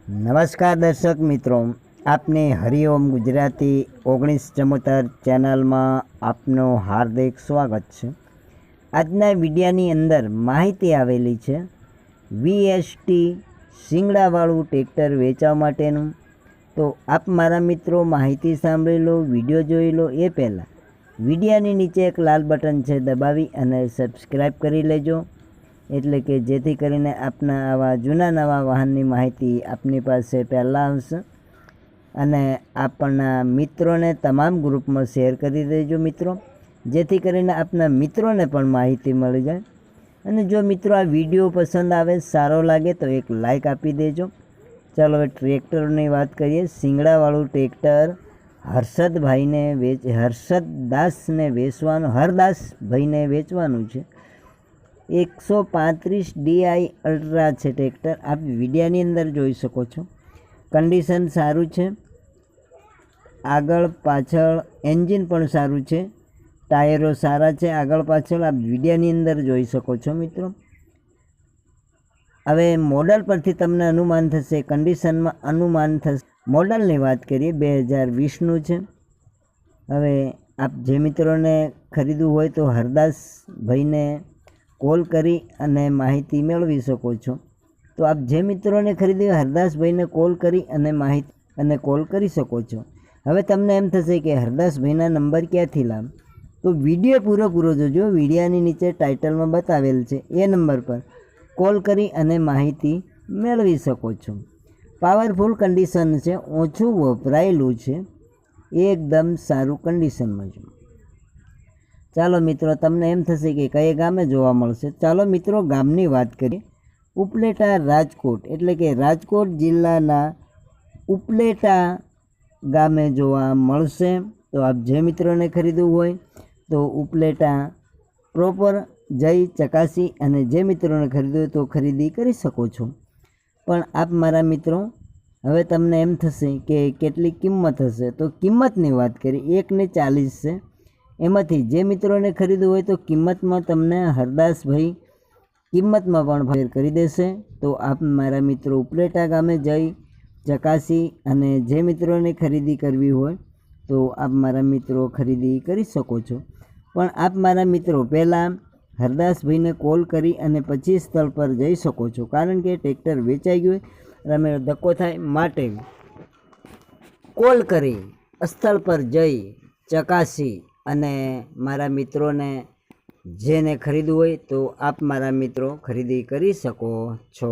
નમસ્કાર દર્શક મિત્રો, આપને હરિઓમ ગુજરાતી 1974 ચેનલમાં આપનું હાર્દિક સ્વાગત છે। આજના વિડીયાની અંદર માહિતી આવેલી છે વીએસટી શિંગડાવાળું ટ્રેક્ટર વેચવા માટેનું। તો આપ મારા મિત્રો માહિતી સાંભળી લો, વિડીયો જોઈ લો એ પહેલાં વિડીયાની નીચે એક લાલ બટન છે, દબાવી અને સબસ્ક્રાઈબ કરી લેજો, એટલે કે જેથી કરીને આપના આવા જૂના નવા વાહનની માહિતી આપની પાસે પહેલાં આવશે। અને આપણા મિત્રોને તમામ ગ્રુપમાં શેર કરી દેજો મિત્રો, જેથી કરીને આપના મિત્રોને પણ માહિતી મળી જાય। અને જો મિત્રો આ વિડીયો પસંદ આવે, સારો લાગે તો એક લાઈક આપી દેજો। ચાલો હવે ટ્રેક્ટરની વાત કરીએ। શિંગડાવાળું ટ્રેક્ટર હરદાસભાઈને વેચવાનું છે। 135 DI અલ્ટ્રા છે ટ્રેક્ટર, આપ વિડીયાની અંદર જોઈ શકો છો। કન્ડિશન સારું છે, આગળ પાછળ એન્જિન પણ સારું છે, ટાયરો સારા છે આગળ પાછળ, આપ વિડીયાની અંદર જોઈ શકો છો મિત્રો। હવે મોડલ પરથી તમને અનુમાન થશે, કન્ડિશનમાં અનુમાન થશે। મોડલની વાત કરીએ 2020નું છે। હવે આપ જે મિત્રોને ખરીદવું હોય તો હરદાસભાઈને કોલ કરી અને માહિતી મેળવી શકો છો। તો આપ જે મિત્રોને ખરીદી હરદાસભાઈને કોલ કરી અને માહિતી અને કોલ કરી શકો છો। હવે તમને એમ થશે કે હરદાસભાઈના નંબર ક્યાંથી લાવ, તો વિડીયો પૂરો જોજો। વિડીયાની નીચે ટાઇટલમાં બતાવેલ છે એ નંબર પર કોલ કરી અને માહિતી મેળવી શકો છો। પાવરફુલ કન્ડિશન છે, ઓછું વપરાયેલું છે, એકદમ સારું કન્ડિશનમાં છે। ચાલો મિત્રો, તમને એમ થશે કે કઈ ગામે જોવા મળશે। ચાલો મિત્રો ગામની વાત કરીએ। ઉપલેટા રાજકોટ, એટલે કે રાજકોટ જિલ્લાના ઉપલેટા ગામે જોવા મળશે। તો આપ જે મિત્રોને ખરીદવું હોય તો ઉપલેટા પ્રોપર જઈ ચકાસી અને જે મિત્રોને ખરીદવું હોય તો ખરીદી કરી શકો છો। પણ આપ મારા મિત્રો, હવે તમને એમ થશે કે કેટલી કિંમત હશે, તો કિંમતની વાત કરીએ 1.40 છે। એમાંથી જે મિત્રોને ખરીદવું હોય તો કિંમતમાં તમને હરદાસભાઈ કિંમતમાં પણ ફેર કરી દેશે। તો આપ મારા મિત્રો ઉપલેટા ગામે જઈ ચકાસી અને જે મિત્રોને ખરીદી કરવી હોય તો આપ મારા મિત્રો ખરીદી કરી શકો છો। પણ આપ મારા મિત્રો પહેલાં હરદાસભાઈને કોલ કરી અને પછી સ્થળ પર જઈ શકો છો, કારણ કે ટ્રેક્ટર વેચાઈ ગયું તમે ધક્કો થાય માટે કોલ કરી સ્થળ પર જઈ ચકાસી અને મારા મિત્રોને જેને ખરીદવું હોય તો આપ મારા મિત્રો ખરીદી કરી શકો છો।